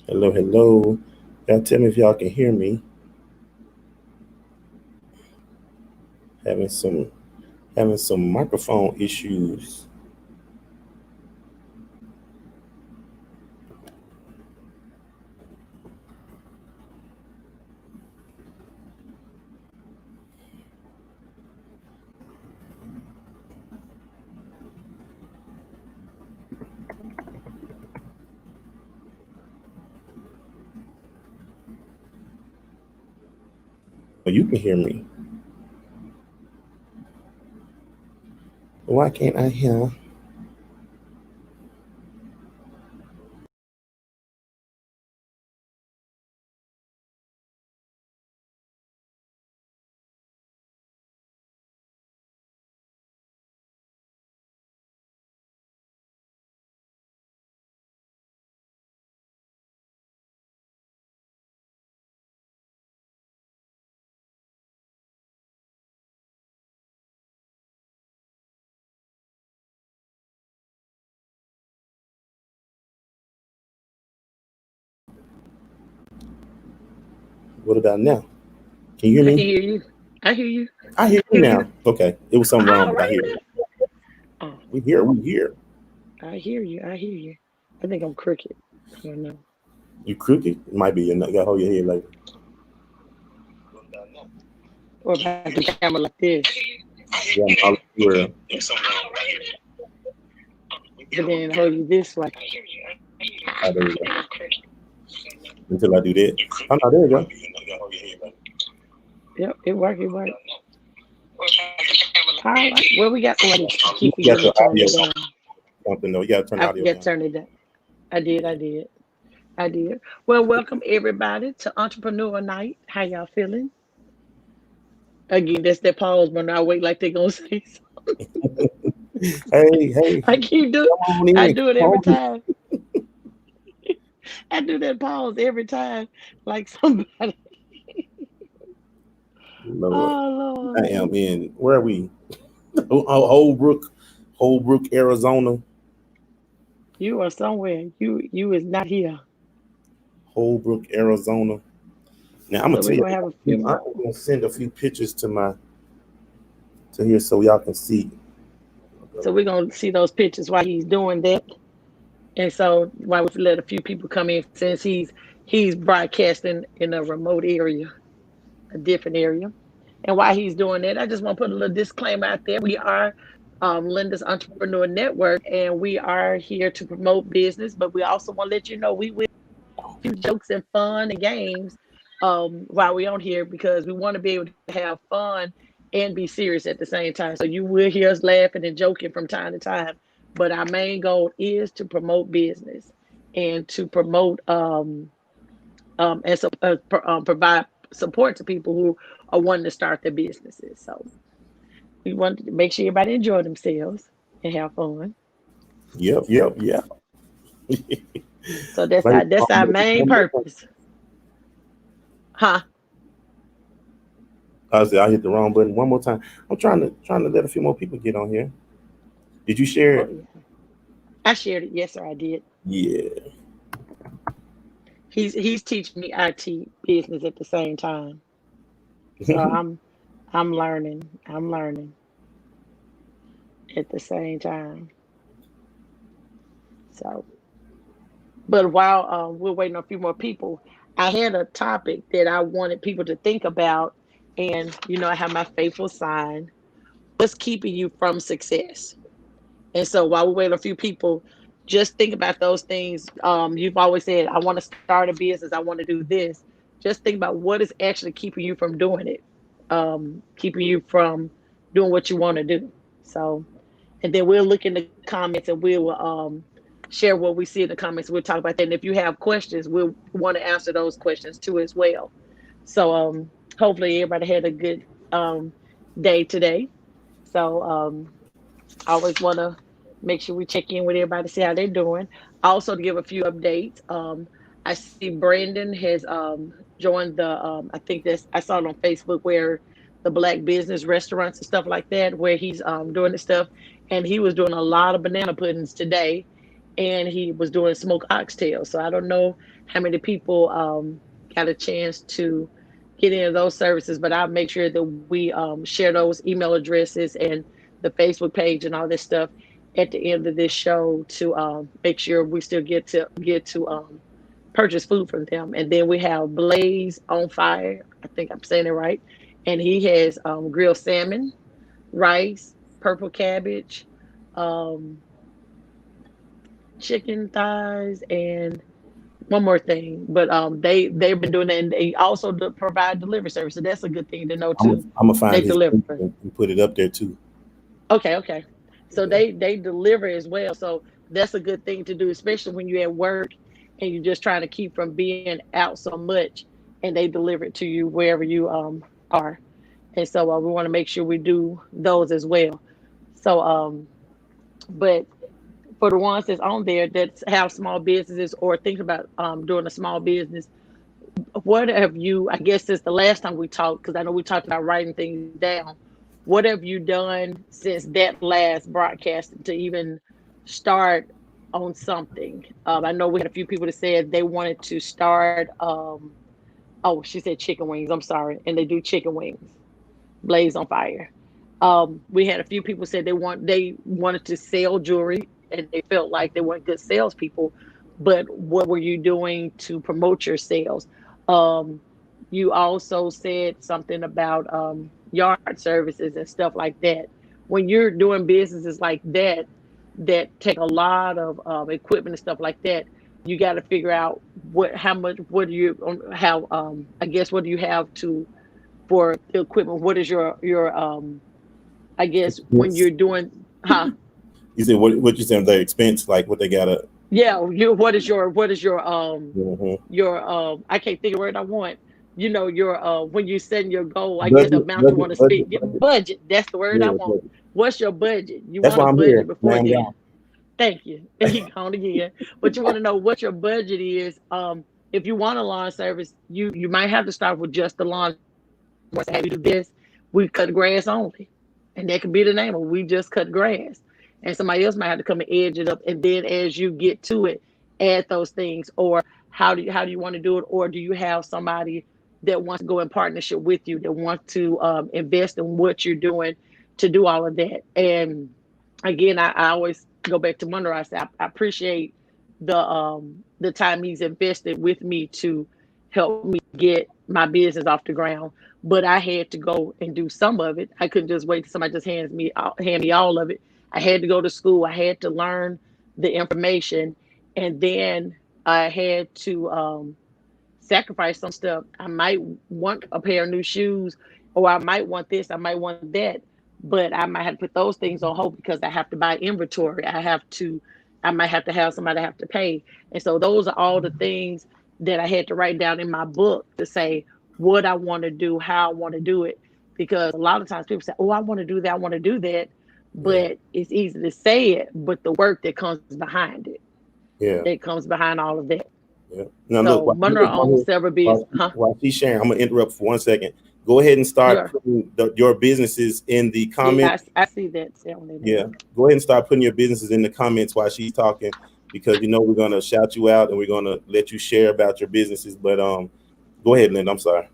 Hello, hello. Y'all tell me if y'all can hear me. Having some microphone issues. Oh, you can hear me. Why can't I hear? What about now? Can you hear I me? can hear you. I hear you. I hear you now. Okay, it was something wrong, All but I right hear now. you. Oh, We here. We here. I hear you. I hear you. I think I'm crooked. I don't know. You crooked? It might be. You gotta hold your head like. Or if I do camera like this, Yeah, I'm all where. but then hold you this way. There you go. Until I do that. Oh no, there you go. Yep, it worked. It worked. All right. Well, we got somebody to You keep got forgetting the to turn audio it down. something though. You gotta turn the I audio forgot to down. turn it down. I did. I did. I did. Well, welcome everybody to Entrepreneur Night. How y'all feeling? Again, that's that pause when I wait like they're gonna say Hey, hey, I keep do come on I in. do it Come every on. time. I do that pause every time, like somebody. Lord, Oh I Lord, am in. Where are we? Oh, Holbrook, Arizona. you are somewhere. You is not here. Holbrook, Arizona. Now I'm gonna So tell we're you, gonna have a few I'm more. gonna send a few pictures to here so y'all can see. So we're gonna see those pictures while he's doing that. And so while we let a few people come in, since he's broadcasting in a remote area, a different area. And while he's doing that, I just want to put a little disclaimer out there. We are Lynda's Entrepreneur Network, and we are here to promote business, but we also want to let you know we will few jokes and fun and games while we're on here because we want to be able to have fun and be serious at the same time. So you will hear us laughing and joking from time to time, but our main goal is to promote business and to promote and so, provide support to people who are wanting to start their businesses. So we want to make sure everybody enjoy themselves and have fun. Yep, yep, yep. So that's Play our the that's our song main one more time. purpose, huh? I said I hit the wrong button one more time. I'm trying to let a few more people get on here. Did you share Oh it? yeah, I shared it. Yes, sir, I did. Yeah. He's teaching me IT business at the same time. So I'm learning. I'm learning at the same time. So, but while we're waiting on a few more people, I had a topic that I wanted people to think about, and I have my faithful sign. What's keeping you from success? And so while we wait on a few people, just think about those things. You've always said, I want to start a business, I want to do this. Just think about what is actually keeping you from doing it, keeping you from doing what you want to do. So, and then we'll look in the comments and we will share what we see in the comments. We'll talk about that. And if you have questions, we'll want to answer those questions too as well. So hopefully everybody had a good day today. So I always want to make sure we check in with everybody, see how they're doing. Also, to give a few updates, I see Brandon has joined the. I think that's I saw it on Facebook where the Black business restaurants and stuff like that, where he's doing this stuff, and he was doing a lot of banana puddings today, and he was doing smoked oxtail. So I don't know how many people got a chance to get into those services, but I'll make sure that we share those email addresses and the Facebook page and all this stuff at the end of this show to make sure we still get to purchase food from them. And then we have Blaze on Fire. I think I'm saying it right. And he has grilled salmon, rice, purple cabbage, um, chicken thighs, and one more thing. But they've been doing that, and they also provide delivery service. So that's a good thing to know too. I'm gonna They find his deliver. link and put it up there too. Okay, okay. So Yeah. they deliver as well. So that's a good thing to do, especially when you're at work and you're just trying to keep from being out so much, and they deliver it to you wherever you are. And so we want to make sure we do those as well. So but for the ones that's on there that have small businesses or think about doing a small business, what have you, I guess since the last time we talked, because I know we talked about writing things down, what have you done since that last broadcast to even start on something? I know we had a few people that said they wanted to start, oh, she said chicken wings, I'm sorry, and they do chicken wings, Blaze on Fire. We had a few people said they wanted to sell jewelry and they felt like they weren't good salespeople. But what were you doing to promote your sales? Um, you also said something about yard services and stuff like that. When you're doing businesses like that that take a lot of equipment and stuff like that, you got to figure out how much, what do you, how, I guess, what do you have to for the equipment? What is your I guess when Yes. you're doing, huh? You said what you said, the expense, like what they gotta. Yeah, you what is Mhm. your I can't think of the word I want. You know, your when you setting your goal, I guess the Budget, amount you want budget, to spend. budget, Your budget. budget, that's the word I Yeah, want. budget. What's your budget? You That's want why a I'm here. budget Now before I'm then. gone. Thank you. And he gone again. But you want to know what your budget is. If you want a lawn service, you might have to start with just the lawn service. Have you do this? We cut grass only, and that could be the name of it. We just cut grass, and somebody else might have to come and edge it up. And then as you get to it, add those things. Or how do you want to do it? Or do you have somebody that wants to go in partnership with you that wants to invest in what you're doing to do all of that? And again, I always go back to Monroe. I say I appreciate the time he's invested with me to help me get my business off the ground. But I had to go and do some of it. I couldn't just wait till somebody just hand me all of it. I had to go to school. I had to learn the information, and then I had to sacrifice some stuff. I might want a pair of new shoes, or I might want this, I might want that, but I might have to put those things on hold because I have to buy inventory. I might have to have somebody have to pay. And so those are all the things that I had to write down in my book to say what I want to do, how I want to do it. Because a lot of times people say, oh, I want to do that, I want to do that. Yeah, But it's easy to say it, but the work that comes behind it, yeah, that comes behind all of that. yeah. Now look, So Monroe owns several business, huh? while she's sharing, I'm gonna interrupt for 1 second. Go ahead and start Yeah. putting your businesses in the Yeah, comments. I see that sounding Yeah, there. go ahead and start putting your businesses in the comments while she's talking, because we're gonna shout you out and we're gonna let you share about your businesses. But go ahead, Lynn. I'm sorry.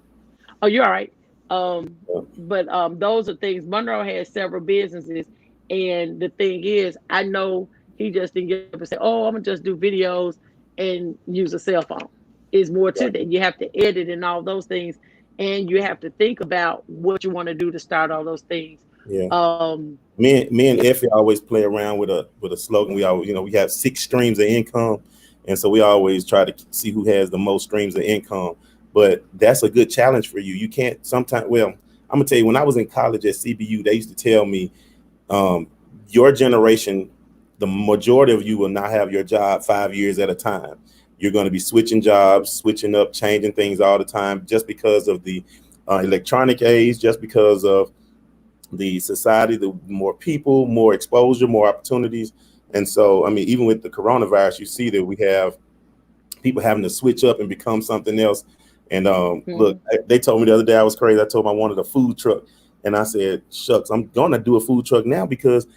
Oh, you're all right. Um, Yeah. but those are things. Monroe has several businesses, and the thing is, I know he just didn't get up and say, "Oh, I'm gonna just do videos and use a cell phone." It's more to that. You have to edit and all those things, and you have to think about what you want to do to start all those things. Yeah. Um, Me and Effie always play around with a slogan. We always, we have 6 streams of income, and so we always try to see who has the most streams of income. But that's a good challenge for you. You can't sometimes. Well, I'm gonna tell you, when I was in college at CBU, they used to tell me, um, your generation, the majority of you will not have your job 5 years at a time. You're going to be switching jobs, switching up, changing things all the time, just because of the electronic age, just because of the society, the more people, more exposure, more opportunities. And so, I mean, even with the coronavirus, you see that we have people having to switch up and become something else. And look, mhm. they told me the other day I was crazy. I told them I wanted a food truck, and I said, "Shucks, I'm gonna do a food truck now because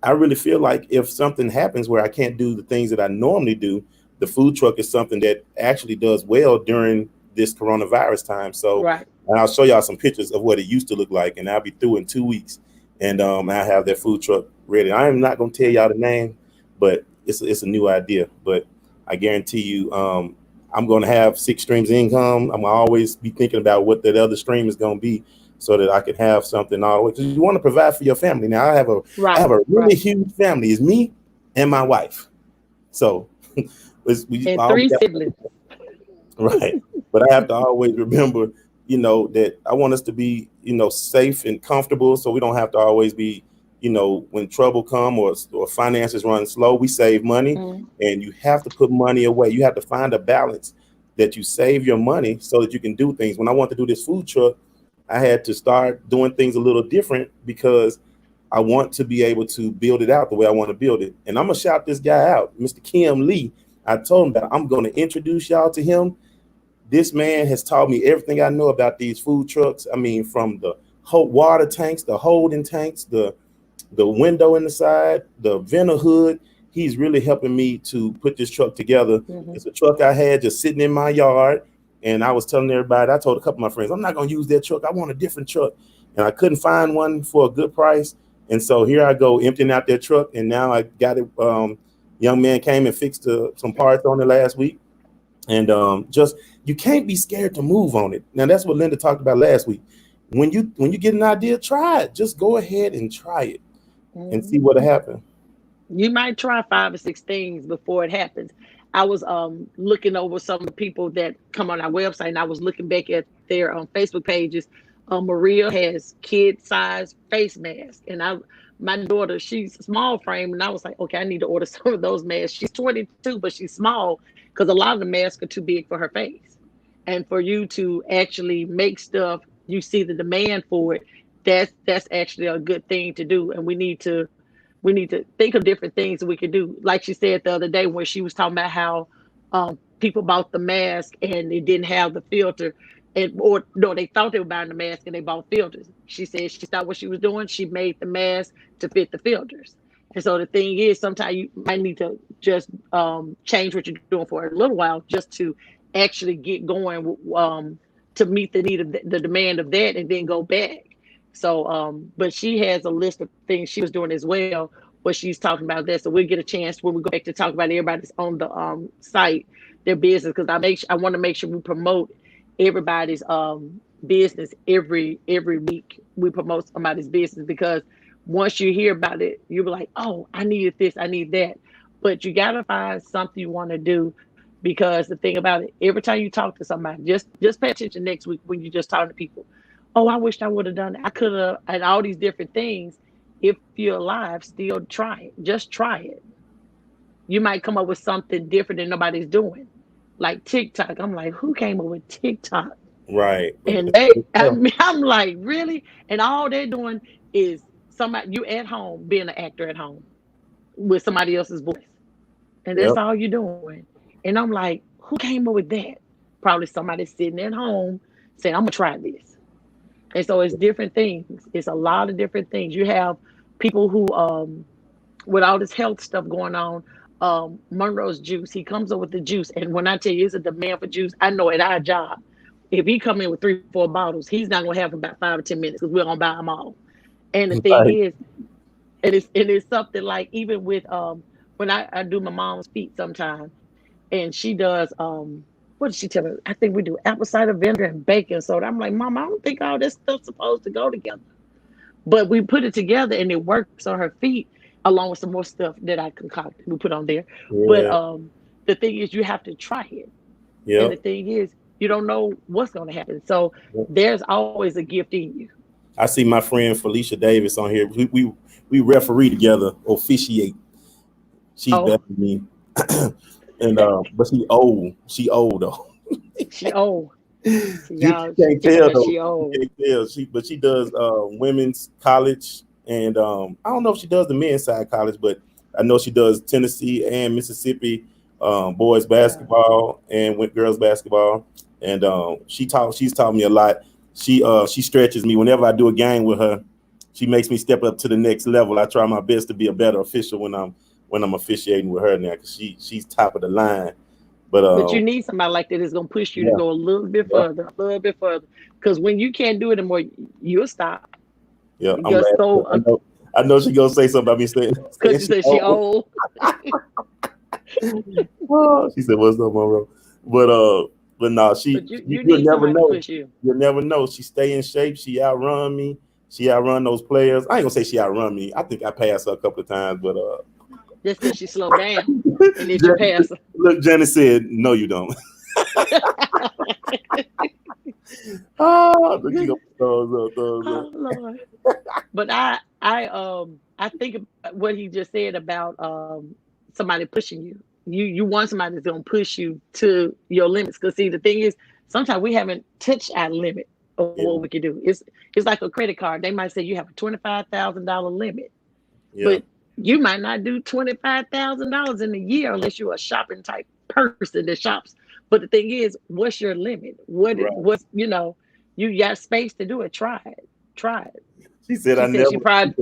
I really feel like if something happens where I can't do the things that I normally do, the food truck is something that actually does well during this coronavirus time. So, Right. and I'll show y'all some pictures of what it used to look like, and I'll be through in 2 weeks, and I have that food truck ready. I am not going to tell y'all the name, but it's a new idea. But I guarantee you, I'm going to have 6 streams of income. I'm gonna always be thinking about what that other stream is going to be, so that I can have something all the way. Because you want to provide for your family. Now I have Right. a really Right. huge family. It's me and my wife. So we And always three have, siblings. right. But I have to always remember, that I want us to be, safe and comfortable, so we don't have to always be, when trouble come or finances run slow, we save money, Mm. and you have to put money away. You have to find a balance that you save your money so that you can do things. When I want to do this food truck, I had to start doing things a little different because I want to be able to build it out the way I want to build it. And I'm gonna shout this guy out, Mr. Kim Lee. I told him that I'm gonna introduce y'all to him. This man has taught me everything I know about these food trucks. I mean, from the whole water tanks, the holding tanks, the window in the side, the venter hood. He's really helping me to put this truck together. Hmm. It's a truck I had just sitting in my yard, and I was telling everybody. I told a couple of my friends, I'm not gonna use that truck. I want a different truck, and I couldn't find one for a good price. And so here I go emptying out that truck, and now I got it. Young man came and fixed some parts on it last week, and just you can't be scared to move on it. Now that's what Lynda talked about last week. When you get an idea, try it. Just go ahead and try it and see Hmm. what'll happen. You might try 5 or 6 things before it happens. I was looking over some of the people that come on our website, and I was looking back at their Facebook pages. Maria has kid size face masks, and my daughter, she's small frame, and I was like, okay, I need to order some of those masks. She's 22, but she's small because a lot of the masks are too big for her face. And for you to actually make stuff, you see the demand for it. That's actually a good thing to do, and we need to think of different things that we could do. Like she said the other day when she was talking about how people bought the mask and it didn't have the filter, and or no, they thought they were buying the mask and they bought filters. She said she thought what she was doing. She made the mask to fit the filters. And so the thing is, sometimes you might need to just change what you're doing for a little while just to actually get going to meet the need of the demand of that, and then go back. So, but she has a list of things she was doing as well, where she's talking about that. So we'll get a chance when we go back to talk about everybody's on the site, their business, because I want to make sure we promote everybody's business every week. We promote somebody's business because once you hear about it, you'll be like, oh, I needed this, I need that. But you gotta find something you want to do, because the thing about it, every time you talk to somebody, just pay attention next week when you're just talking to people. Oh, I wished I would have done it. I could have, and all these different things. If you're alive, still try it. Just try it. You might come up with something different that nobody's doing. Like TikTok. I'm like, who came up with TikTok? Right. But And I mean, I'm like, really? And all they're doing is somebody you at home being an actor at home with somebody else's voice. And that's yep. all you're doing. And I'm like, who came up with that? Probably somebody sitting at home saying, I'm gonna try this. And so it's different things. It's a lot of different things. You have people who, with all this health stuff going on, Monroe's juice, he comes up with the juice. And when I tell you it's a demand for juice, I know at our job, if he come in with 3, 4 bottles, he's not gonna have about 5 or 10 minutes because we're gonna buy them all. And the thing Right. is, it is something like even with when I do my mom's feet sometimes, and she does what did she tell me? I think we do apple cider vinegar and baking soda. I'm like, Mom, I don't think all this stuff's supposed to go together. But we put it together and it works on her feet, along with some more stuff that I concocted. We put on there. But Yeah. the thing is, you have to try it. And the Yep. thing is, you don't know what's going to happen. So Yep. there's always a gift in you. I see my friend Felicia Davis on here. We referee together, officiate. She's better Oh, than me. And but she old. She old though. she old. See, You y'all, can't she talking tell about though. she You old. can't tell. She does women's college, and I don't know if she does the men's side college, but I know she does Tennessee and Mississippi boys Wow. basketball and with girls basketball. And she's taught me a lot. She stretches me whenever I do a game with her. she makes me step up to the next level. I try my best to be a better official when I'm officiating with her now, because she's top of the line. But But you need somebody like that that's gonna push you to yeah, go a little bit yeah, further, a little bit further. Because when you can't do it anymore, you'll stop. yeah. You I'm just laughing. go I know she gonna say something about me because saying she she said she old. old. Oh, she said, "What's up, Monroe?" But no, But you you'll need never somebody to know. push you. You'll never know. She stay in shape. She outrun me. She outrun those players. I ain't gonna say she outrun me. I think I passed her a couple of times, but Just because she slowed down and let you Jen- pass her. look, Jenny said, "No, you don't." Oh, look, you gonna thumbs up. Oh Lord. But I think what he just said about somebody pushing you. You want somebody that's gonna push you to your limits. Because see, the thing is, sometimes we haven't touched our limit of Yeah, what we can do. It's like a credit card. They might say you have a $25,000 limit, yeah, but you might not do $25,000 in a year unless you're a shopping type person that shops. But the thing is, what's your limit? right. What's you got space to do it. Try it. Try it. She said, She "I said never." she proud,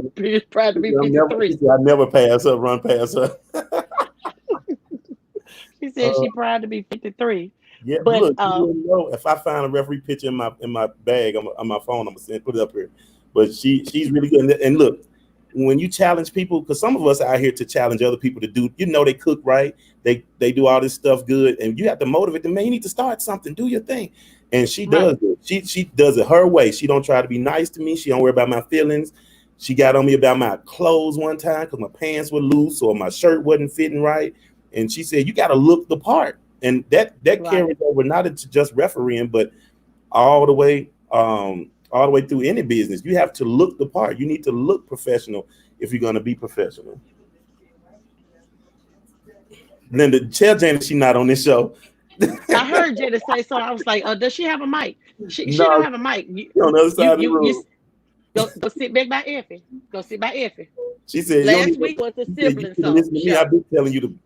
proud to be She 53. said, "I never pass her, run past her." She said Uh, she proud to be 53. Yeah, But look, you wouldn't know if I find a referee picture in my bag on my phone. I'm gonna put it up here. But she's really good. And look, when you challenge people, because some of us are out here to challenge other people to do, they cook right, they do all this stuff good, and you have to motivate them. Man, you need to start something, do your thing. And she right, does it. She does it her way. She don't try to be nice to me. She don't worry about my feelings. She got on me about my clothes one time because my pants were loose or my shirt wasn't fitting right. And she said, "You got to look the part." And that right. carries over not into just refereeing, but all the way all the way through any business. You have to look the part. You need to look professional if you're going to be professional. Linda, tell Janet she's not on this show. I heard Jada say so. I was like, does she have a mic? She don't No, have a mic. she's on the other You side of the you you room. go sit back by Effie. Go sit by Effie. She said, "You don't Last need week was the she said, you sibling should have listened to me. I've show. been telling you to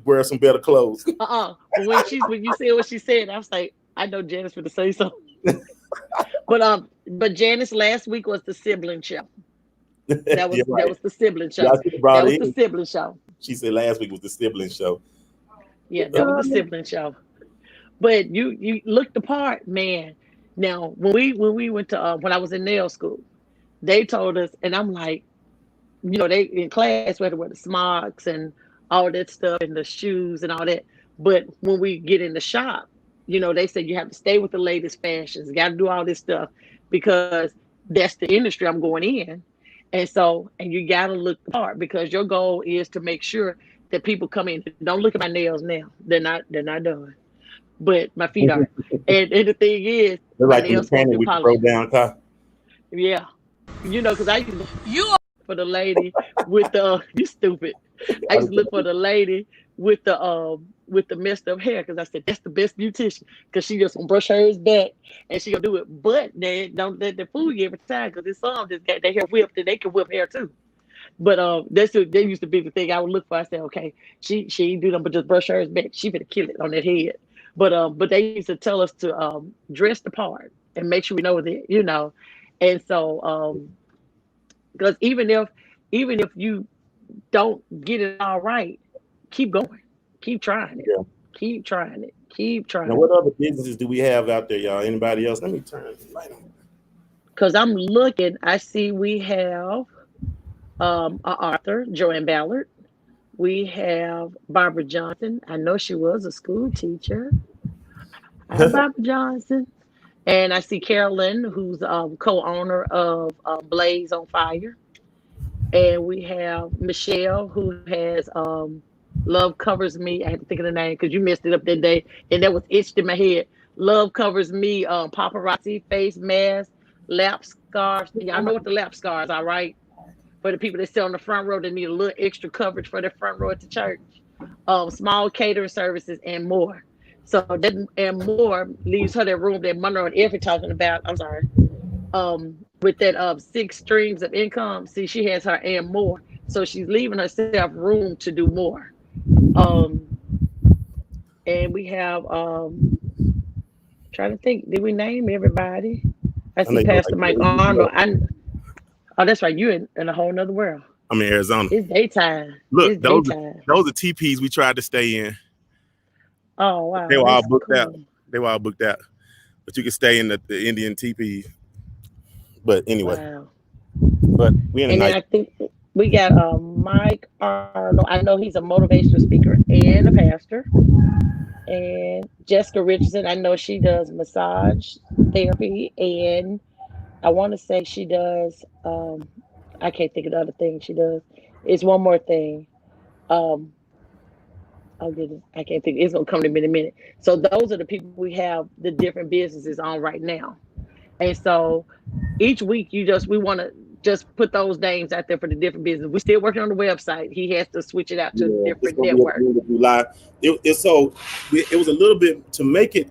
wear some better clothes." But when you said what she said, I was like, I know Janice would say so. But Janice last week was the sibling show. Yeah, That right. was the sibling Yeah, I show. should have brought That her was the in. sibling show. She said last week was the sibling show. Yeah, that was the sibling show. But you looked the part, man. Now when we went to when I was in nail school, they told us, and I'm like, they in class we had to wear the smocks and all that stuff and the shoes and all that. But when we get in the shop, they said you have to stay with the latest fashions, got to do all this stuff because that's the industry I'm going in. And you got to look the part because your goal is to make sure that people come in. Don't look at my nails now; they're not done, but my feet are. And the thing is, They're my like the nails supposed to mechanic be with the polished. broke down car. Yeah, because I used to look for the lady with the you stupid. I used to look for the lady with the messed up hair because I said that's the best beautician because she just gonna brush hers back and she gonna do it. But they don't let the fool you every time because it's some just got their hair whipped and they can whip hair too. But that used to be the thing I would look for. I said, okay, she ain't do nothing but just brush hers back. She better kill it on that head. But they used to tell us to dress the part and make sure we know that. And so because even if you don't get it all right, keep going, keep trying it, Yeah. keep trying it, keep Now, trying what it. other businesses do we have out there, y'all? Anybody else? Let me turn the light on. Because I'm looking, I see we have a author, Joanne Ballard. We have Barbara Johnson. I know she was a school teacher. Hi, Barbara Johnson. And I see Carolyn, who's co-owner of Blaze on Fire. And we have Michelle, who has Love Covers Me. I had to think of the name because you messed it up that day, and that was itched in my head. Love Covers Me, paparazzi, face mask, lap scarves. Y'all know what the lap scarves are, right? For the people that sit on the front row that need a little extra coverage for their front row at the church. Small catering services and more. So that and more leaves her that room that Monroe and Effie talking about. I'm sorry. With that 6 streams of income, see, she has her and more. So she's leaving herself room to do more. Um, and we have trying to think, did we name everybody? I I know see you don't Pastor like Mike to Arnold. Oh, that's right. You in a whole nother world. I'm in Arizona. It's daytime. Look, It's daytime. those are TPs we tried to stay in. Oh They wow, were all that's booked out. cool. They were all booked out. But you can stay in the Indian TPs. But anyway, Wow. but we in a And then nice. I think we got Mike Arnold. I know he's a motivational speaker and a pastor. And Jessica Richardson, I know she does massage therapy, and I want to say she does. I can't think of the other thing she does. It's one more thing. Um, I'll get it. I can't think. It's gonna come to me in a minute. So those are the people we have the different businesses on right now. And so each week we want to just put those names out there for the different business. We're still working on the website. He has to switch it out to Yeah, it's different gonna be at network the end of July. It was a little bit to make it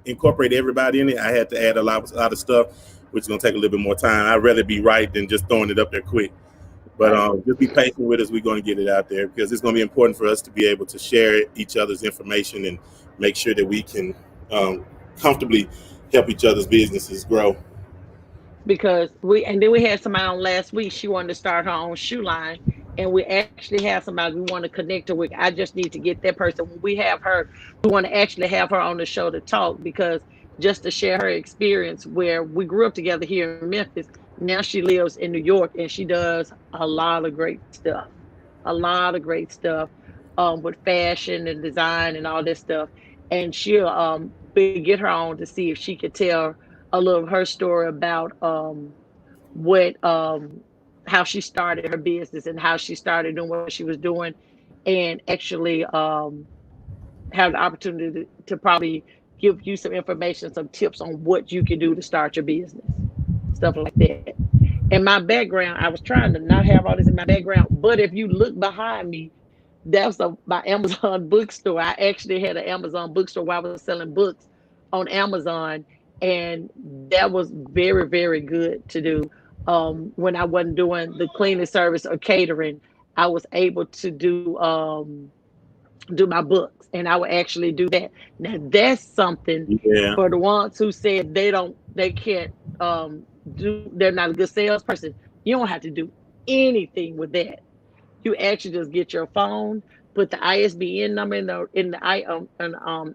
incorporate everybody in it. I had to add a lot of stuff, which is gonna take a little bit more time. I'd rather be right than just throwing it up there quick. But right? just be patient with us. We're going to get it out there because it's going to be important for us to be able to share each other's information and make sure that we can comfortably help each other's businesses grow. Because and then we had somebody on last week. She wanted to start her own shoe line, and we actually have somebody we want to connect her with. I just need to get that person. When we have her, we want to actually have her on the show to talk because just to share her experience where we grew up together here in Memphis. Now she lives in New York and she does a lot of great stuff, a lot of great stuff with fashion and design and all this stuff. And she'll get her on to see if she could tell a little of her story about what how she started her business and how she started doing what she was doing, and actually have the opportunity to probably give you some information, some tips on what you can do to start your business, stuff like that. In my background, I was trying to not have all this in my background, but if you look behind me, that's my Amazon bookstore. I actually had an Amazon bookstore where I was selling books on Amazon, and that was very, very good to do. When I wasn't doing the cleaning service or catering, I was able to do my books, and I would actually do that. Now that's something Yeah. for the ones who said they can't they're not a good salesperson. You don't have to do anything with that. You actually just get your phone, put the ISBN number in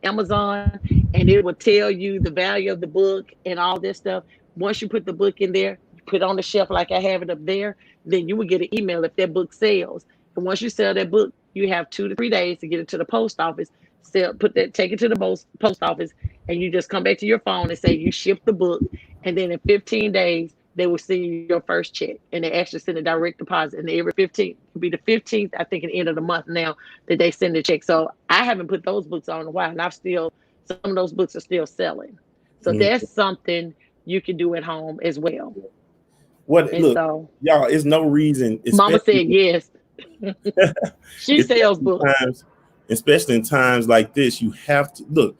Amazon, and it will tell you the value of the book and all this stuff. Once you put the book in there, you put it on the shelf like I have it up there, then you will get an email if that book sells. And once you sell that book, you have 2 to 3 days to get it to the post office. Take it to the post office, and you just come back to your phone and say you shipped the book, and then in 15 days they will send you your first check, and they actually send a direct deposit. And every 15th will be the 15th, I think, at the end of the month now that they send the check. So I haven't put those books on in a while, and I've still some of those books are still selling. So Mhm. that's something you can do at home as well. What And look, so y'all, it's no reason, Mama said yes. She sells especially books. times, especially in times like this, you have to look.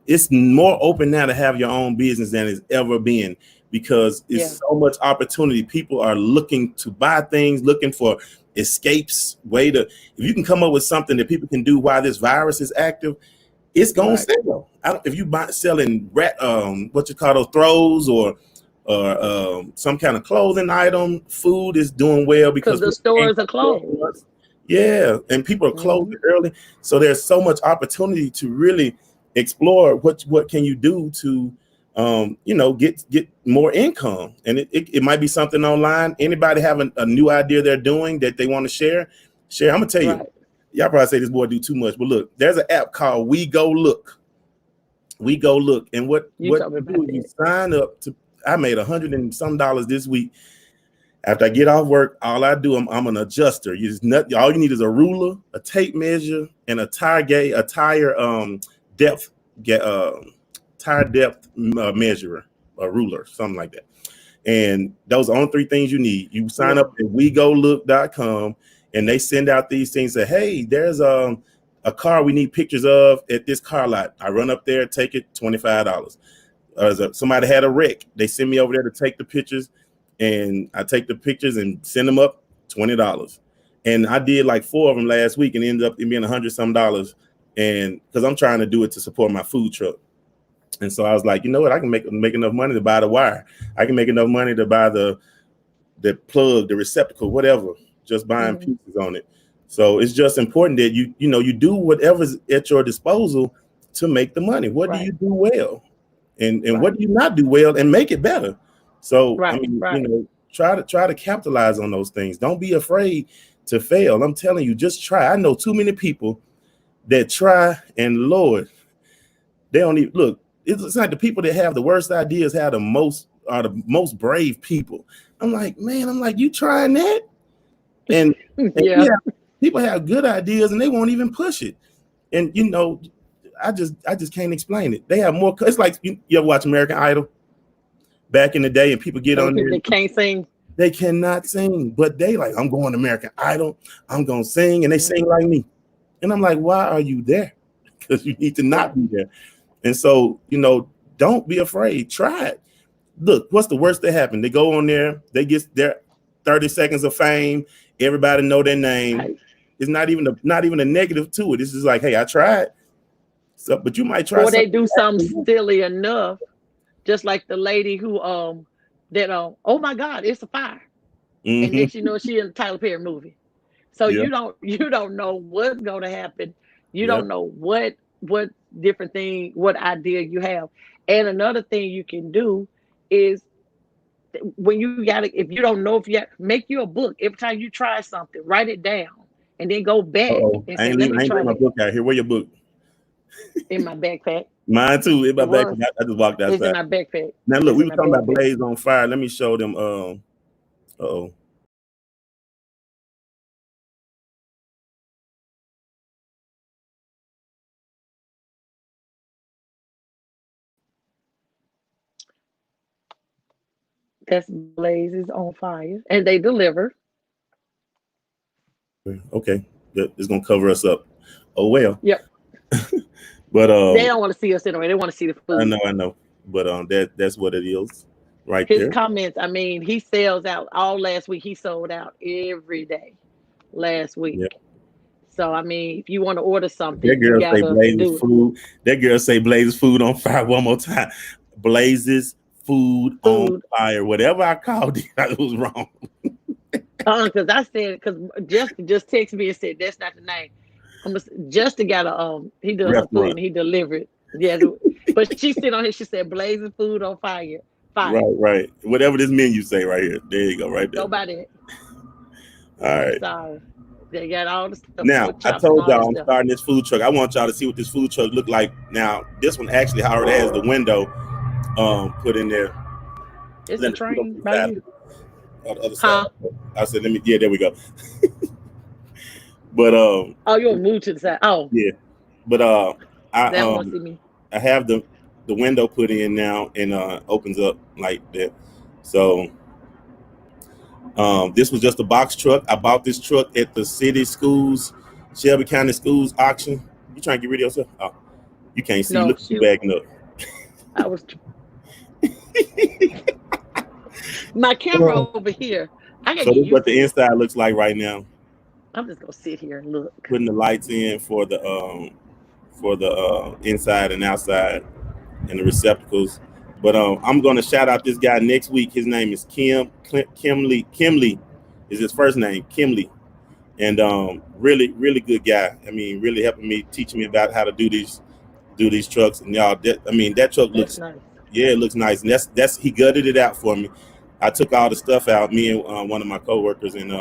It's more open now to have your own business than it's ever been because Yeah, it's so much opportunity. People are looking to buy things, looking for escapes, if you can come up with something that people can do while this virus is active, it's gonna right. sell. If you selling what you call those throws or some kind of clothing item, food is doing well Because because the stores are closed. yeah, and people are Hmm. closing early, so there's so much opportunity to really explore what can you do to get more income, and it might be something online. Anybody have a new idea they're doing that they want to share. I'm gonna tell you, Right. y'all probably say this boy do too much, but look, there's an app called We Go Look, and what You what told me you do about is you that. sign up to. I made $100 and some this week. After I get off work, all I do, I'm an adjuster. All you need is a ruler, a tape measure, and a tire depth tire depth measurer, a ruler, something like that. And those are the only three things you need. You sign Yeah. up at wegolook.com, and they send out these things. Say, hey, there's a car we need pictures of at this car lot. I run up there, take it, $25. Somebody had a wreck. They send me over there to take the pictures, and I take the pictures and send them up, $20. And I did like 4 of them last week, and ended up being $100 some. And because I'm trying to do it to support my food truck. And so I was like, you know what? I can make enough money to buy the wire. I can make enough money to buy the plug, the receptacle, whatever. Just buying Mm-hmm. pieces on it. So it's just important that you do whatever's at your disposal to make the money. What do Right. you do well, and what Right. do you not do well, and make it better. So I Right. mean, Right. try to capitalize on those things. Don't be afraid to fail. I'm telling you, just try. I know too many people that try, and Lord, they don't even look. It's like the people that have the worst ideas have the most are the most brave people. I'm like, man, you trying that? And Yeah. yeah, people have good ideas and they won't even push it. And I just can't explain it. They have more. It's like you ever watch American Idol back in the day, and people get So the on people there. that can't sing. They cannot sing, but they like, I'm going to American Idol. I'm gonna sing, and they Mm-hmm. sing like me. And I'm like, why are you there? Because you need to Right. not be there. And so, don't be afraid. Try it. Look, what's the worst that happened? They go on there, they get their 30 seconds of fame. Everybody know their name. Right. It's not even a negative to it. It's just like, hey, I tried. So, but you might try Or they something. do something silly enough, just like the lady who that oh my God, it's a fire. And Mm-hmm. next you know she in a Tyler Perry movie. So Yeah. you don't know what's gonna happen. You Yeah. don't know what different thing, what idea you have. And another thing you can do is when you gotta, if you don't know, if you make you a book every time you try something, write it down and then go back Uh-oh. and I say, ain't let leaving. me I ain't try bring my that book out here. Where your book? in my backpack. Mine too. In my It back. was. I just walked It's in outside. my backpack. Now look, It's we in were my talking about backpack. Blaze on Fire. Let me show them. Uh-oh. That's Blazes on Fire, and they deliver. Okay. It's gonna cover us up. Oh well. Yep. But They don't want to see us anyway. They want to see the food. I know. But that's what it is right His there. comments, I mean, he sells out. All last week, he sold out every day last Yeah. week. So, I mean, if you want to order That something, you girl got say to Blazes do it. food. That girl say Blazes food on fire one more time. Blazes food on Food. fire. Whatever I called it, it was wrong. Because I said, because Justin just texted me and said, that's not the name. Justin got he does some food Restaurant. and he delivered. Yeah. But she said on here, she said, blazing food on fire. Right, Fire. right. Whatever this menu say right here. There you go, right there. Nobody. All I'm right. sorry. They got all the stuff, Now, pork I chops and told all that y'all I'm stuff. starting this food truck. I want y'all to see what this food truck look like. Now, this one actually already has the window put in there. It's a Let me put up train to the by side, you. on the other side. Huh? I said, let me. Yeah, there we go. But Oh, you want to move to the side. Oh, yeah. But I they don't want to see me. I have the window put in now and opens up like that. So this was just a box truck. I bought this truck at the city schools, Shelby County Schools auction. You trying to get rid of yourself? Oh, you can't see. No, Look at you shoot. backing up. I was my camera over here. I gotta So get this is used what to the this. inside looks like right now. I'm just gonna sit here and look. Putting the lights in for the inside and outside and the receptacles. But I'm gonna shout out this guy next week. His name is Kimley. Kimley is his first name, Kimley, and really really good guy. I mean, really helping me, teaching me about how to do these trucks. And y'all, that truck That's looks, nice. yeah, it looks nice. And that's he gutted it out for me. I took all the stuff out, me and one of my coworkers, and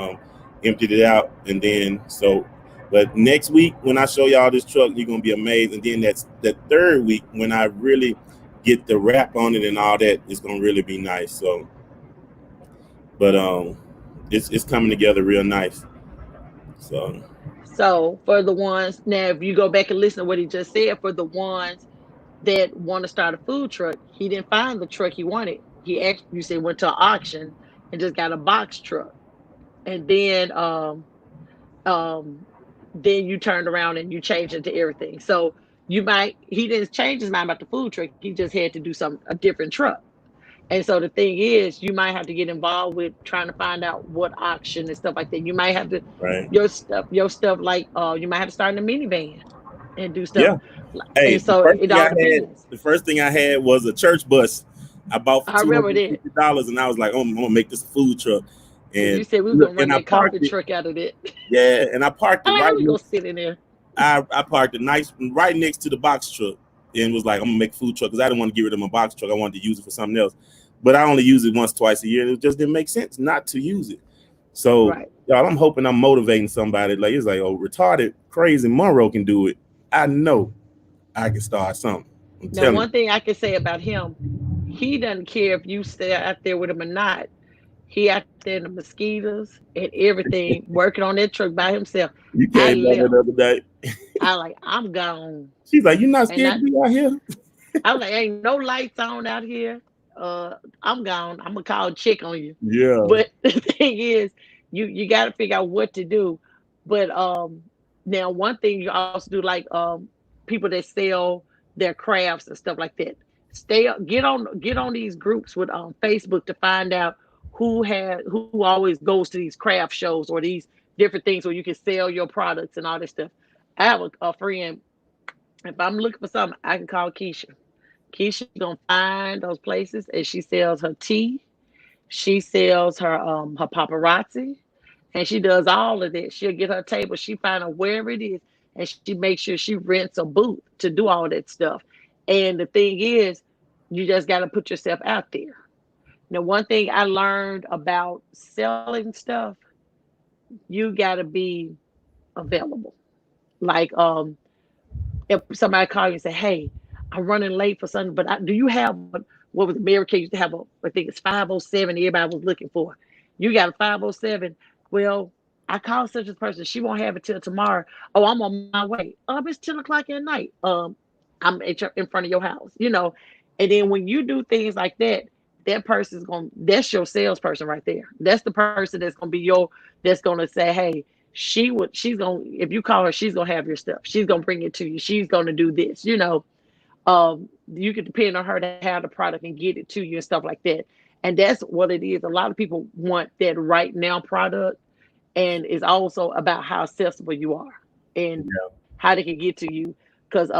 emptied it out. And then but next week when I show y'all this truck, you're gonna be amazed. And then that's the third week when I really get the wrap on it and all that. It's gonna really be nice. So, but it's coming together real nice. So So for the ones now, if you go back and listen to what he just said, for the ones that want to start a food truck, he didn't find the truck he wanted. He actually, you said, went to an auction and just got a box truck, and um then you turned around and you changed it to everything. So he didn't change his mind about the food truck. He just had to do a different truck. And so the thing is, you might have to get involved with trying to find out what auction and stuff like that. You might have to right, your stuff like you might have to start in a minivan and do stuff. Yeah. Hey, And so it all depends. the first thing I had was a church bus. I bought for I two remember hundred and that. fifty dollars, and I was like, oh, I'm gonna make this a food truck. And you And said we was look, gonna run and I that coffee parked it. truck out of it. Yeah, and I parked it I'm like, how right we gonna next. sit in there? I parked it nice right next to the box truck, and was like, I'm gonna make a food truck because I didn't want to get rid of my box truck. I wanted to use it for something else, but I only use it once, twice a year, and it just didn't make sense not to use it. So, Right. y'all, I'm hoping I'm motivating somebody. Like it's like, oh, retarded, crazy Monroe can do it. I know I can start something. I'm Now, telling you. one thing I can say about him, he doesn't care if you stay out there with him or not. He out there in the mosquitoes and everything, working on that truck by himself. You I came down there left. the other day. I like, I'm gone. She's like, "You're not And scared to be out here?" I was like, ain't no lights on out here. I'm gone. I'm gonna call check on you. Yeah, But the thing is, you got to figure out what to do. But now one thing you also do, like people that sell their crafts and stuff like that. Get on these groups with Facebook to find out who always goes to these craft shows or these different things where you can sell your products and all this stuff. I have a friend. If I'm looking for something, I can call Keisha. Keisha's gonna find those places, and she sells her tea. She sells her paparazzi, and she does all of that. She'll get her table. She find out wherever it is, and she makes sure she rents a booth to do all that stuff. And the thing is, you just got to put yourself out there. Now, one thing I learned about selling stuff, you got to be available. Like if somebody call you and say, "Hey, I'm running late for something, but do you have what was America used to have I think it's 507 everybody was looking for. You got a 507. Well, I called such a person. She won't have it till tomorrow. Oh, I'm on my way. It's 10 o'clock at night. I'm in front of your house, And then when you do things like that, that's your salesperson right there. That's the person that's gonna say, hey, she's gonna if you call her, she's gonna have your stuff. She's gonna bring it to you. She's gonna do this. You can depend on her to have the product and get it to you and stuff like that. And that's what it is. A lot of people want that right now product, and it's also about how accessible you are and how they can get to you. Because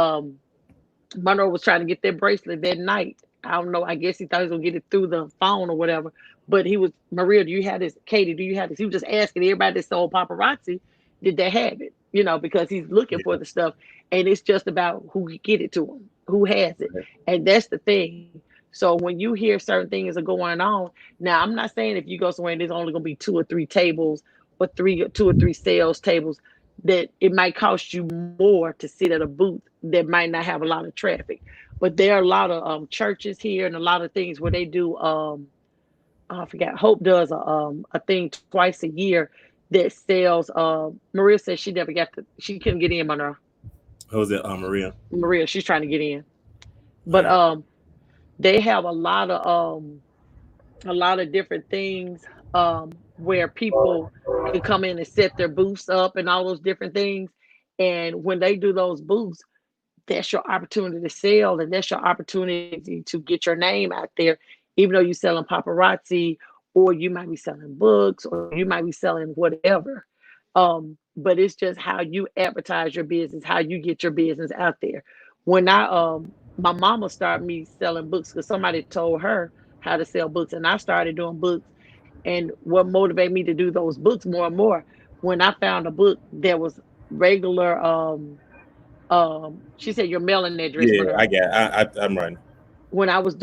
Monroe was trying to get that bracelet that night. I don't know. I guess he thought he was gonna get it through the phone or whatever. But he was, Maria, do you have this? Katie, do you have this? He was just asking everybody that sold paparazzi, did they have it? Because he's looking for yeah. the stuff, and it's just about who can get it to him, who has it, and that's the thing. So when you hear certain things are going on, now I'm not saying if you go somewhere and there's only gonna be two or three tables or two or three sales tables, that it might cost you more to sit at a booth that might not have a lot of traffic. But there are a lot of churches here and a lot of things where they do. I forgot. Hope does a thing twice a year that sells. Maria said she never got she couldn't get in on her. How was that, Maria? Maria, she's trying to get in, All but right. they have a lot of different things where people can come in and set their booths up and all those different things. And when they do those booths, that's your opportunity to sell and that's your opportunity to get your name out there, even though you're selling paparazzi or you might be selling books or you might be selling whatever. But it's just how you advertise your business, how you get your business out there. When my mama started me selling books because somebody told her how to sell books, and I started doing books. And what motivated me to do those books more and more, when I found a book that was regular, she said your mailing address, Yeah, Monroe. I'm running. When I was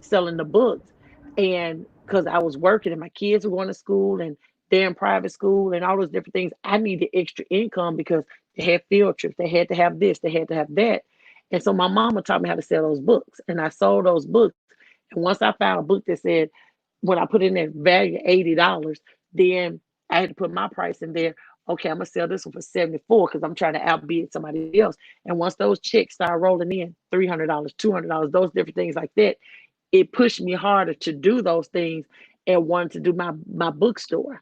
selling the books, and because I was working and my kids were going to school and they're in private school and all those different things, I needed extra income because they had field trips, they had to have this, they had to have that. And so my mama taught me how to sell those books, and I sold those books. And once I found a book that said, when I put in that value $80, then I had to put my price in there. Okay, I'm gonna sell this one for 74 because I'm trying to outbid somebody else. And once those checks start rolling in, $300, $200, those different things like that, it pushed me harder to do those things and wanted to do my bookstore.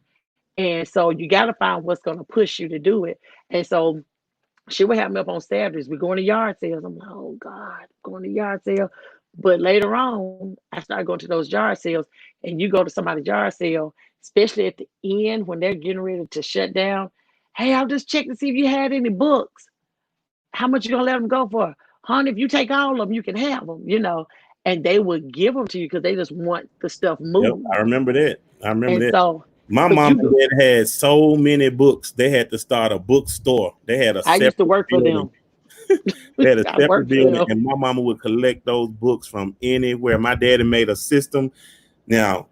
And so you got to find what's going to push you to do it. And so she would have me up on Saturdays. We going to yard sales. I'm like, oh God, going to yard sale. But later on, I started going to those yard sales, and you go to somebody's yard sale, especially at the end when they're getting ready to shut down. Hey, I'll just check to see if you had any books. How much you gonna let them go for? Honey, if you take all of them, you can have them, and they would give them to you because they just want the stuff Yep, moved. I remember that. I remember And that. so, My but mom you and go, dad had so many books. They had to start a bookstore. They had a I used to separate work for building. them. They had a I separate worked for building, them. and my mama would collect those books from anywhere. My daddy made a system. Now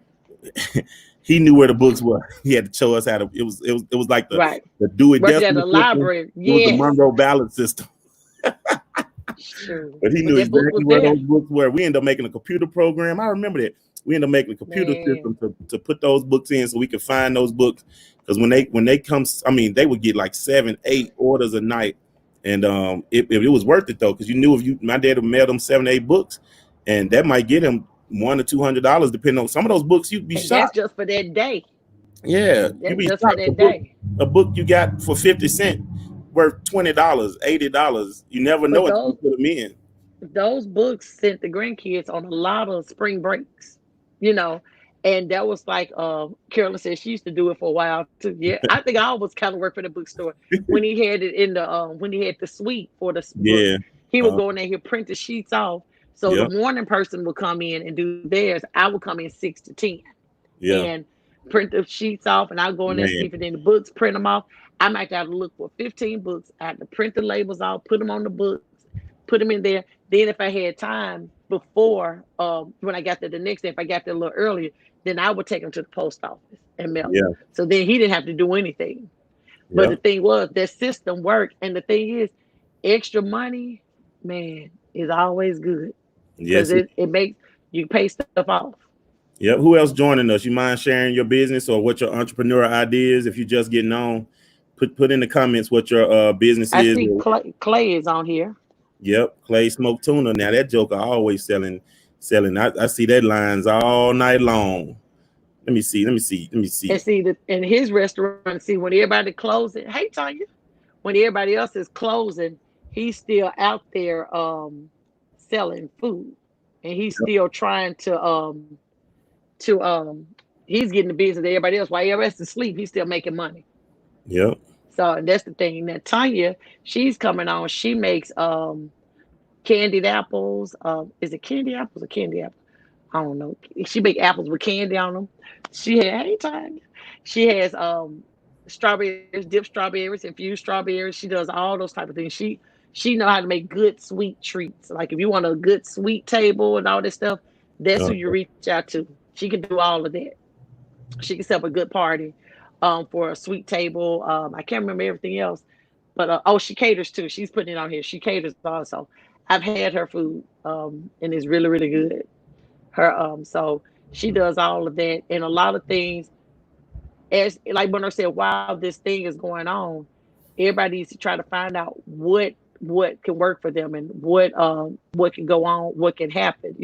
he knew where the books were. He had to show us how to. It was like Right. the Dewey Working at Decimal the System. library. It was the Yes. Monroe Ballot System. Sure. But he But knew that book exactly was where those there. books were. We ended up making a computer program. I remember that. We ended up making a computer Man. system to put those books in so we could find those books. Because when they come, I mean, they would get like 7, 8 orders a night, and it was worth it though, because you knew if you my dad would mail them 7, 8 books, and that might get him $100 or $200 depending on some of those books. You'd be And that's shocked. just for that day. Yeah, you'd That's be just for shocked. that day. A book you got for 50 cents worth $20, $80. You never But know until you put them in. those books sent the grandkids on a lot of spring breaks, you know. And that was like Carolyn said she used to do it for a while too. Yeah, I think I always kind of worked for the bookstore when he had it in the when he had the suite for the books. Yeah. He would Uh, go in there, he'd print the sheets off. So the yeah. morning person would come in and do theirs. I would come in 6 to 10 Yeah. and print the sheets off, and I go in there and see Man. if it in the books, print them off. I might have to look for 15 books. I had to print the labels off, put them on the books, put them in there. Then if I had time before, when I got there the next day, if I got there a little earlier, then I would take them to the post office and mail them. Yeah. So then he didn't have to do anything. But Yeah. the thing was, that system worked. And the thing is, extra money, man, is always good because Yes. it makes you pay stuff off. Yeah. Who else joining us? You mind sharing your business or what your entrepreneurial ideas? If you're just getting on, put in the comments what your business I is. see Clay is on here. Yep. Clay smoked tuna. Now that joker always selling. I see that lines all night long. Let me see. Let me see. Let me And see. see the in his restaurant, see when everybody closing, hey Tanya, when everybody else is closing, he's still out there selling food. And he's Yep. still trying to he's getting the business of everybody else. While everybody else is asleep, he's still making money. Yep. So and that's the thing. Now Tanya, she's coming on. She makes candied apples. Is it candy apples or candy apples? I don't know. She make apples with candy on them. She had hey Tanya. She has strawberries, dipped strawberries, infused strawberries. She does all those type of things. She know how to make good sweet treats. Like if you want a good sweet table and all this stuff, that's who you reach out to. She can do all of that. She can set up a good party for a sweet table. I can't remember everything else, but oh, she caters too. She's putting it on here. She caters also. I've had her food, and it's really really good. Her so she does all of that and a lot of things. As like Bernard said, while this thing is going on, everybody needs to try to find out what can work for them and what can go on, what can happen.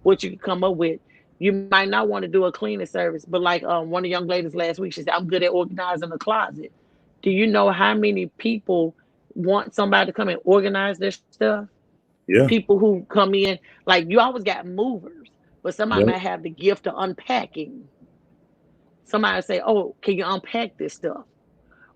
What you can come up with. You might not want to do a cleaning service, but like one of the young ladies last week, she said, "I'm good at organizing the closet." Do you know how many people want somebody to come and organize their stuff? Yeah. People who come in, like you always got movers, but somebody Yep. might have the gift of unpacking. Somebody say, "Oh, can you unpack this stuff?"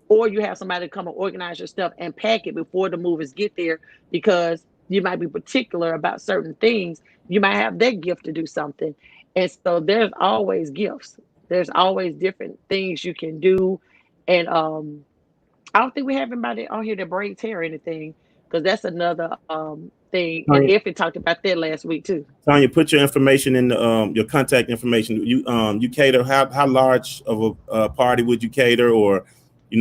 Or you have somebody come and organize your stuff and pack it before the movers get there because you might be particular about certain things. You might have their gift to do something. And so there's always gifts. There's always different things you can do. And I don't think we have anybody on here that braids hair or anything because that's another thing. And Tanya, Effie talked about that last week too. Tanya, put your information in the your contact information. You cater how large of a party would you cater, or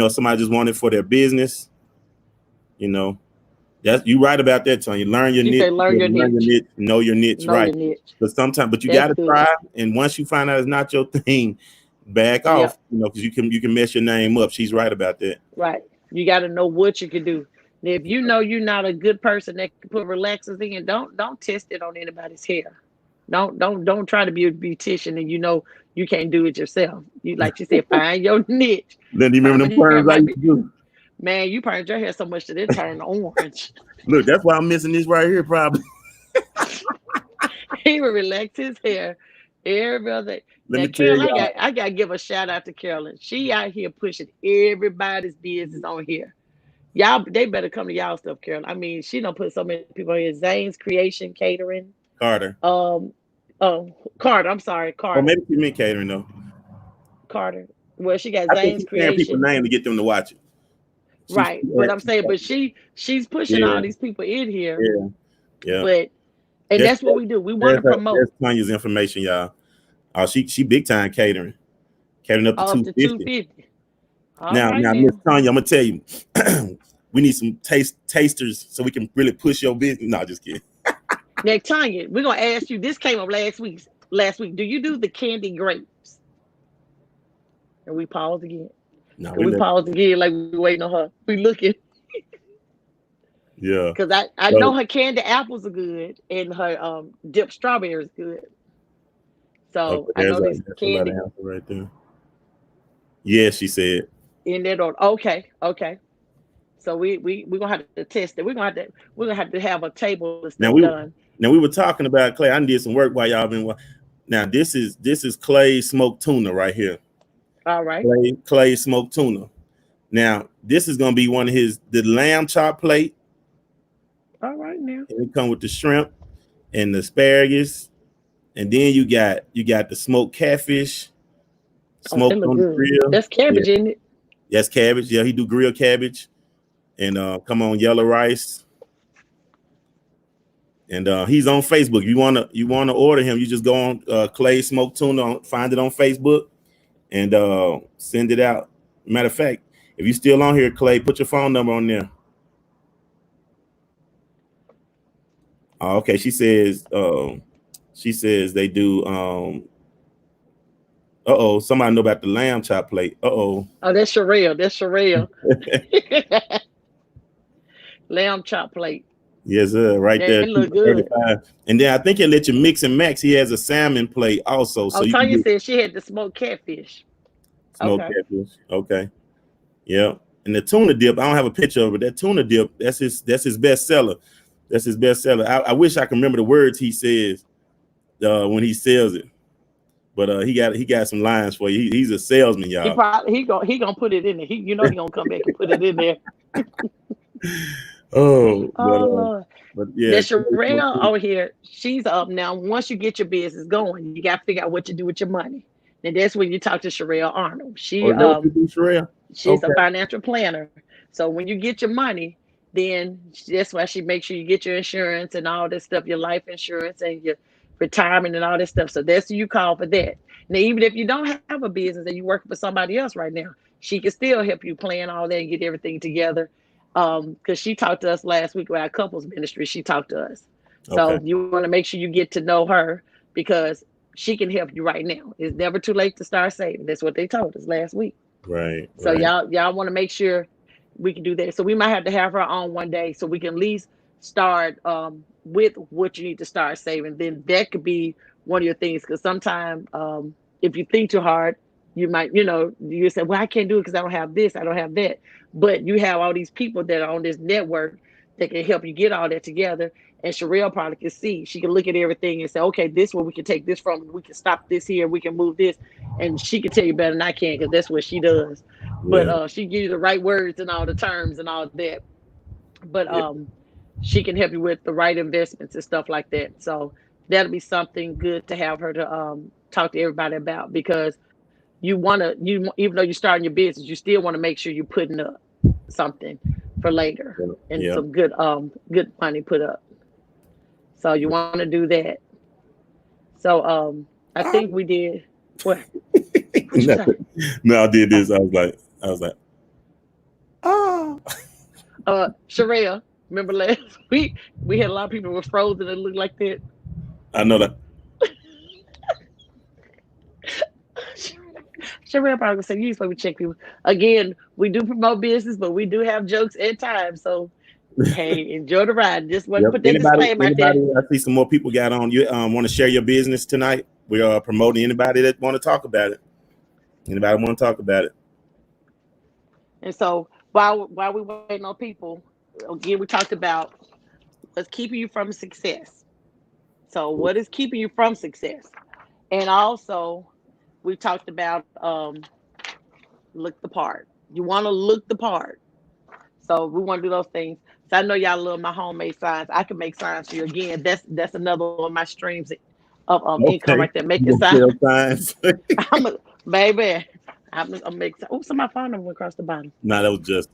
somebody just want it for their business. You know that's you right about that, Tanya. Learn your She niche. said, learn your Learn your niche. niche. Know your niche, Know right? your niche. But you got That's to good. try. And once you find out it's not your thing, back Yep. off. Because you can mess your name up. She's right about that. Right. You got to know what you can do. Now, if you know you're not a good person that can put relaxers in, don't test it on anybody's hair. Don't try to be a beautician and you can't do it yourself. You like you said, find your niche. Then you remember Find them your hair perms I might used be to do. man. You permed your hair so much that it turned orange. Look, that's why I'm missing this right here, probably. He would relax his hair every other day. Let Now, me tell Carol, y'all. I got to give a shout out to Carolyn. She out here pushing everybody's business on here. Y'all, they better come to y'all stuff, Carol. I mean, she don't put so many people here. Zane's Creation Catering. Carter. Um, Carter. I'm sorry, Or Carter. maybe she meant catering though. Carter. Well, she got I think Zane's she's saying people's Creation. name to get them to watch it. She's Right. But I'm saying, but she's pushing yeah, all these people in here. yeah, yeah. But and That's that's what we do. We want there's to promote there's Tanya's information, y'all. She big time catering up to up to 250. 250. All right Now, Miss now. Tanya, I'm gonna tell you, we need some tasters so we can really push your business. No, just kidding. Now, Tanya, we're gonna ask you. This came up last week. Last week, do you do the candy grapes? And we pause again. No, Can we pause again like we waiting on her? We looking yeah. because I know So her candy apples are good and her dipped strawberries good. okay, So I there's know this that's a lot of candy answer right there. Yeah, she said. in that order. Okay, okay. So we gonna have to test it. We're gonna have to have a table and stuff Now we done. now we were talking about Clay. I did some work while y'all been. Now this is Clay smoked tuna right here. All right. Clay smoked tuna. Now this is gonna be one of the lamb chop plate. All right now. And it come with the shrimp and the asparagus, and then you got the smoked catfish, Oh, it smoked look on the good. grill. That's Yeah, cabbage, isn't it? that's cabbage. Yeah, he do grilled cabbage, and come on yellow rice. And he's on Facebook. You wanna order him? You just go on Clay Smoked Tuna, find it on Facebook, and send it out. Matter of fact, if you still on here, Clay, put your phone number on there. Okay, she says they do. Somebody know about the lamb chop plate. Oh, that's Sherelle. That's Sherelle. Lamb chop plate. Yes, sir, right That there, look good. 235. And then I think it let you mix and max. He has a salmon plate also, Oh, so you can Tanya get said she had the smoked catfish. smoked Okay. catfish. Okay. Yeah, and the tuna dip, I don't have a picture of it. That tuna dip, that's his best seller. That's his best seller. I wish I can remember the words he says when he sells it, but he got some lines for you. He's a salesman, He y'all. probably he gonna put it in there. He gonna come back and put it in there. Oh, Oh Lord. but yeah, That Sherelle over here, she's up now. Once you get your business going, you gotta figure out what to do with your money. And that's when you talk to Sherelle Arnold. oh, is that what you do, Sherelle? She's a Okay, financial planner. So when you get your money, then that's why she makes sure you get your insurance and all this stuff, your life insurance and your retirement and all this stuff. So that's who you call for that. Now, even if you don't have a business and you're working for somebody else right now, she can still help you plan all that and get everything together. Because she talked to us last week about our couples ministry. She talked to us. okay, So you want to make sure you get to know her because she can help you right now. It's never too late to start saving. That's what they told us last week. right, So right, y'all want to make sure we can do that. So we might have to have her on one day so we can at least start with what you need to start saving. Then that could be one of your things because sometimes if you think too hard, you might you say, well, I can't do it because I don't have this, I don't have that. But you have all these people that are on this network that can help you get all that together. And Sherelle probably can see. She can look at everything and say, okay, this one we can take this from. We can stop this here. We can move this. And she can tell you better than I can because that's what she does. But yeah, she gives you the right words and all the terms and all that. But yeah, she can help you with the right investments and stuff like that. So that'll be something good to have her to talk to everybody about because you even though you're starting your business, you still want to make sure you're putting up something for later and yeah. some good money put up. So you want to do that. So I Ah, think we did what? What you say? nothing. No, I did this. I was like, ah. Sherelle, remember last week we had a lot of people were frozen that looked like that. I know that. Sherelle probably gonna say you supposed to check people. Again, we do promote business, but we do have jokes at times. So hey, enjoy the ride. Just want to Yep. put that Anybody, disclaimer out there. anybody? I see some more people got on. You want to share your business tonight? We are promoting anybody that want to talk about it. Anybody want to talk about it? And so while we waiting on people, again we talked about what's keeping you from success. So what is keeping you from success? And also we talked about look the part. You want to look the part. So we want to do those things. So I know y'all love my homemade signs. I can make signs for you again. That's another one of my streams of income Okay. right there. You Making gonna signs. sell signs? I'm a baby. I'm make. Oh, somebody found them across the bottom. Nah, that was just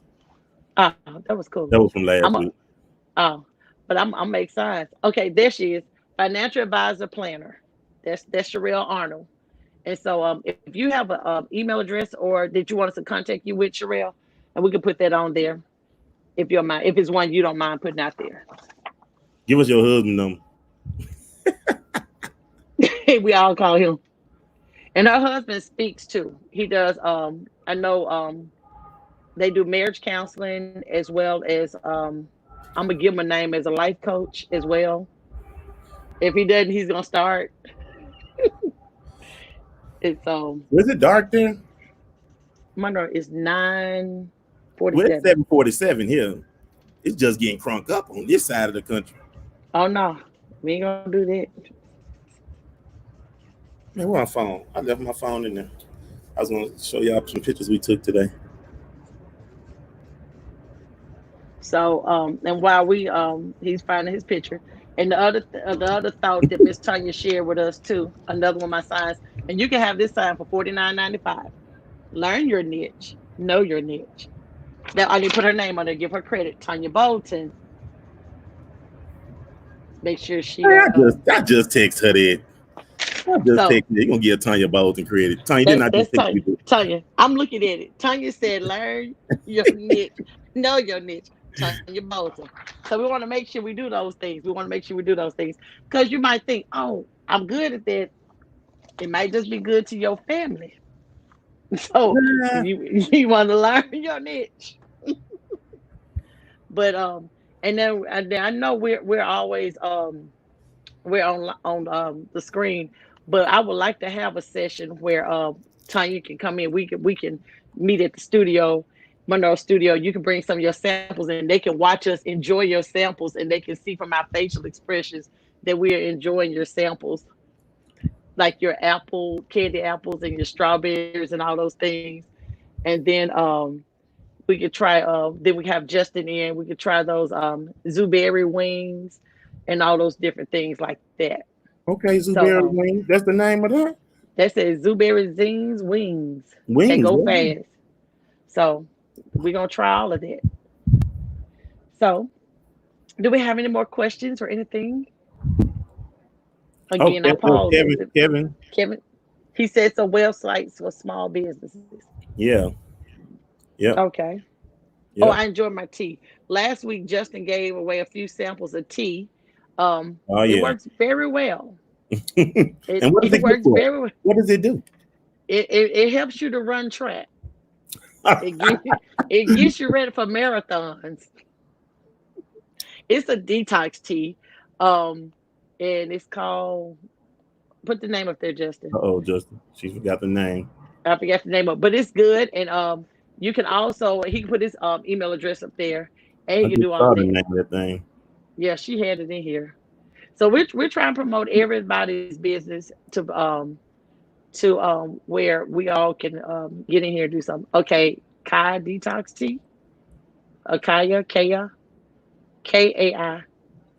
Oh, that was cool. that was from last I'm a week. oh, but I'm make signs. Okay, there she is. Financial advisor planner. That's Sherelle Arnold. And so if you have an email address or did you want us to contact you with Sherelle, and we can put that on there if you're mind if it's one you don't mind putting out there. Give us your husband number. We all call him. And her husband speaks too. He does I know they do marriage counseling as well as I'm gonna give him a name as a life coach as well. If he doesn't, he's gonna start. It's Was it dark there? my number is nine forty Well, it's seven. 7:47 here. It's just getting crunk up on this side of the country. Oh no, we ain't gonna do that. Man, where my phone? I left my phone in there. I was gonna show y'all some pictures we took today. So and while we he's finding his picture. And the other thought that Miss Tanya shared with us too, another one of my signs, and you can have this sign for $49.95. Learn your niche, know your niche. Now I need to put her name on there, give her credit. Tanya Bolton. Make sure she I just text her that. I just so text her. You gonna give Tanya Bolton credit. Tanya didn't I that's just text Tanya. you that? Tanya, I'm looking at it. Tanya said, learn your niche, know your niche. Tanya Bolton. So we want to make sure we do those things. We want to make sure we do those things because you might think, oh, I'm good at that. It might just be good to your family. So Nah. you want to learn your niche. But and then I know we're always we're on the screen, but I would like to have a session where Tanya can come in. We can meet at the studio, Monroe Studio. You can bring some of your samples and they can watch us enjoy your samples and they can see from our facial expressions that we are enjoying your samples, like your apple candy apples and your strawberries and all those things. And then we could try then we have Justin in. We could try those Zuberry wings and all those different things like that. Okay, So Zuberry Wings. That's the name of that? that says Zuberry Zings wings. They Wings. go Wings. fast. So we're gonna try all of that. So do we have any more questions or anything? Again, I paused. Kevin. Kevin, he said some websites for small businesses. Yeah. Yep. Okay. Oh, Yep. I enjoyed my tea. Last week, Justin gave away a few samples of tea. Oh It yeah. works very well. And what does It it good works for? very well. What does it do? It helps you to run track. It gets you ready for marathons. It's a detox tea, and it's called. Put the name up there, Justin. Oh, Justin. She forgot the name. I forgot the name of, but it's good. And you can also he can put his email address up there, and he I can just do all saw the that. name of that thing. Yeah, she had it in here. So we're trying to promote everybody's business to where we all can get in here and do something. Okay, Kai Detox Tea. Kaya Kai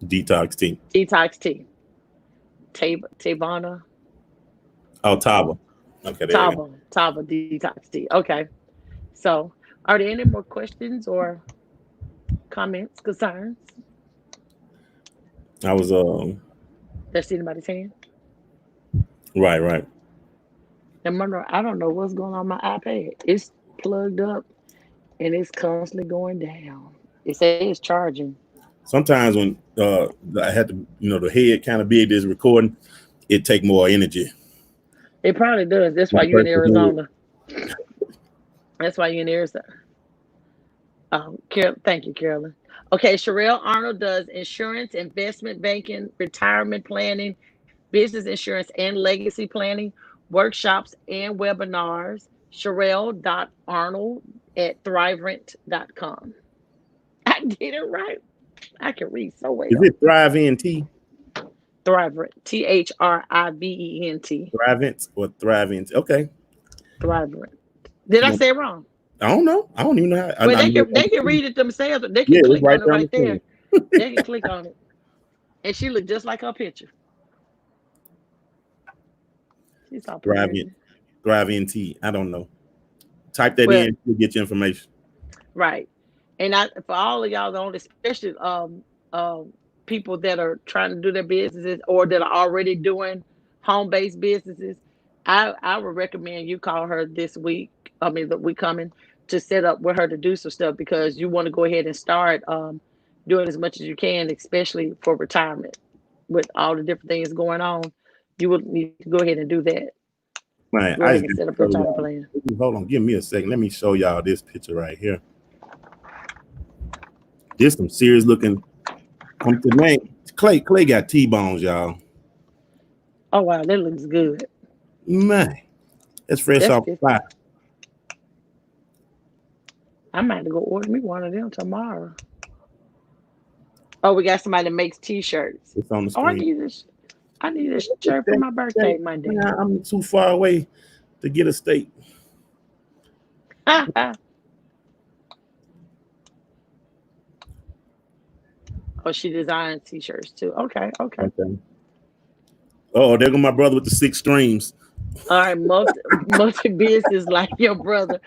Detox tea. Detox Tea. Tabana Oh, Taba. Okay, there we go. Taba Detox Tea. Okay. So are there any more questions or comments, concerns? I was That's anybody's hand. right. And Monroe, I don't know what's going on my iPad. It's plugged up and it's constantly going down. It says it's charging. Sometimes when I had to, the head kind of big this recording, it take more energy. It probably does. That's My why you're in personal head. Arizona. That's why you're in Arizona. Thank you, Carolyn. Okay, Sherelle Arnold does insurance, investment banking, retirement planning, business insurance, and legacy planning, workshops and webinars. Sherelle.arnold at thriverent.com. I did it right. I can read so well. Is it Thrive NT? Thriverent. THRIVENT. Thrivent or Thrive NT? Okay. Thriverent. Did I say it wrong? I don't know. I don't even know how. Well, I know they can read it themselves. They can yeah, it's click right on it there on right the there. screen. They can click on it, and she looked just like her picture. She's so Thrive pretty. Thrive NT. I don't know. Type that Well, in to get your information. right. And I for all of y'all on, especially people that are trying to do their businesses or that are already doing home based businesses, I would recommend you call her this week. I mean the week coming to set up with her to do some stuff because you want to go ahead and start doing as much as you can, especially for retirement. With all the different things going on, you would need to go ahead and do that. Man, Go I ahead just and got set to up your show retirement y'all. plan. Hold on, give me a second. Let me show y'all this picture right here. This some serious looking. Come to name. Clay got T-bones, y'all. Oh wow, that looks good. Man, that's fresh That's off the good. fire. I might have to go order me one of them tomorrow. Oh, we got somebody that makes t-shirts. It's on the Oh, I screen. need this. I need a shirt for my birthday Monday. Man, I'm too far away to get a steak. Oh, she designs t-shirts too. Okay, okay. Okay. Oh, there go my brother with the 6 streams. All right, multi business like your brother.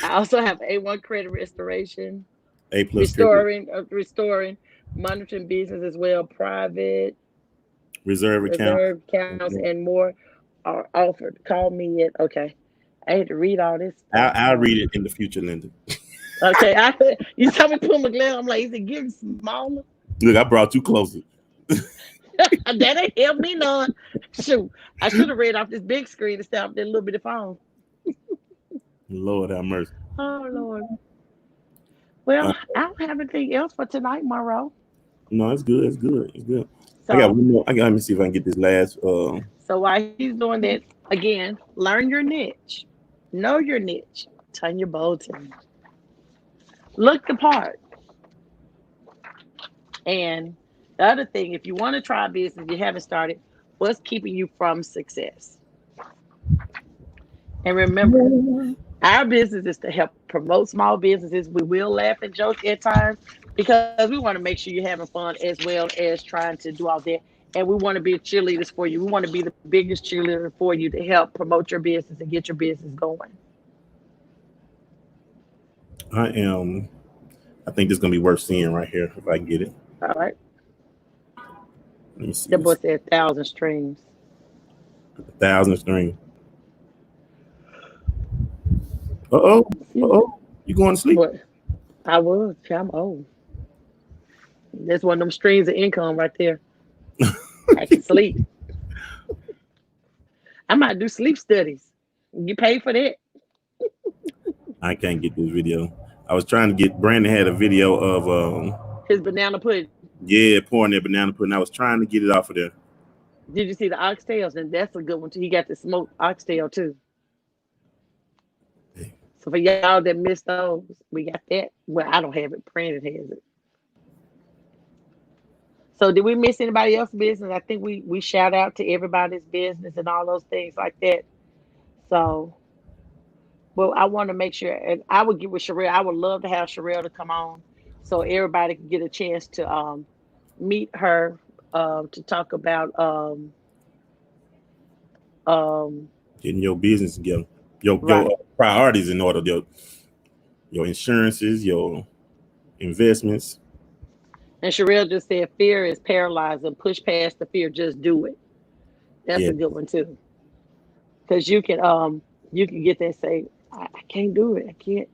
I also have A1 credit restoration, A plus credit restoring, monitoring business as well, private, reserve account. reserve accounts, Okay. and more are offered. Call me at okay. I had to read all this stuff. I'll read it in the future, Lynda. Okay, you tell me to put my glass. I'm like, is it getting smaller? Look, I brought you closer. That ain't help me none. Shoot, I should have read off this big screen instead of that little bitty phone. Lord have mercy. Oh Lord. Uh, Well, I don't have anything else for tonight, Monroe. no, it's good. It's good. It's good. I got So, one more. Let me see if I can get this last. so while he's doing that, again, learn your niche, know your niche, turn your Bolton, look the part, and the other thing, if you want to try a business you haven't started, what's keeping you from success? And remember, our business is to help promote small businesses. We will laugh and joke at times because we want to make sure you're having fun as well as trying to do all that. And we want to be cheerleaders for you. We want to be the biggest cheerleader for you to help promote your business and get your business going. I am. I think this is gonna be worth seeing right here if I can get it. All right. Let me see That boy this. said 1,000 streams. 1,000 stream. Uh-oh. Uh-oh. You going to sleep? What? I was. I'm old. That's one of them streams of income right there. I can sleep. I might do sleep studies. You pay for that. I can't get this video. I was trying to get Brandon had a video of His banana pudding. yeah, pouring that banana pudding. I was trying to get it off of there. Did you see the oxtails? And that's a good one too. He got the smoked oxtail too. So for y'all that missed those, we got that. Well, I don't have it. Brandon has it. So did we miss anybody else's business? I think we shout out to everybody's business and all those things like that. So, well, I want to make sure, and I would get with Sherelle. I would love to have Sherelle to come on, so everybody can get a chance to meet her to talk about um Getting your business together, your right. priorities in order, your insurances, your investments. And Sherelle just said fear is paralyzing. Push past the fear. Just do it. That's Yeah, a good one too. Because you can get there and say, I can't do it. I can't.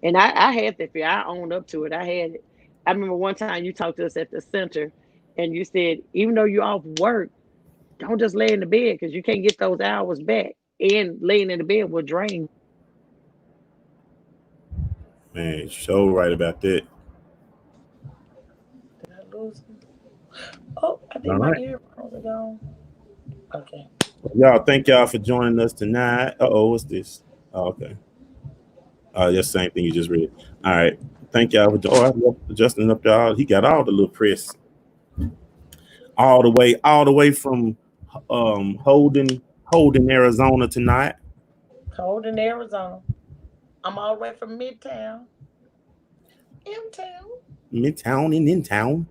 And I had that fear. I owned up to it. I had it. I remember one time you talked to us at the center and you said, even though you're off work, don't just lay in the bed because you can't get those hours back. And laying in the bed will drain. man, so right about that. Did I lose them? Oh, I All think my right, earphones are gone. Okay. y'all. Thank y'all for joining us tonight. Oh, what's this? Oh, okay. Just same thing you just read. All right. Thank y'all for I love Justin up there. He got all the little press all the way from Holden, Arizona tonight. Cold in Arizona. I'm all the way from Midtown, M-Town. Midtown and in town.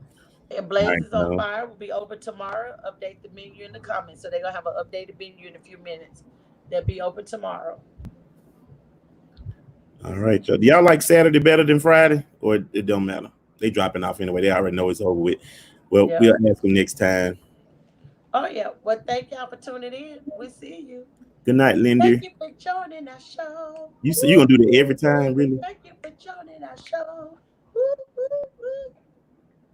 And All right, Blazes on no. Fire will be open tomorrow. Update the menu in the comments. So they're gonna have an updated menu in a few minutes. They'll be open tomorrow. All right, y'all. Do y'all like Saturday better than Friday, or it don't matter? They dropping off anyway. They already know it's over with. Well, Yeah. we'll ask them next time. Oh yeah. Well, thank y'all for tuning in. We'll see you. Good night, Thank Lindy. you for joining our show. You Woo, say you gonna do that woo, every woo. time, really? Thank you for joining our show.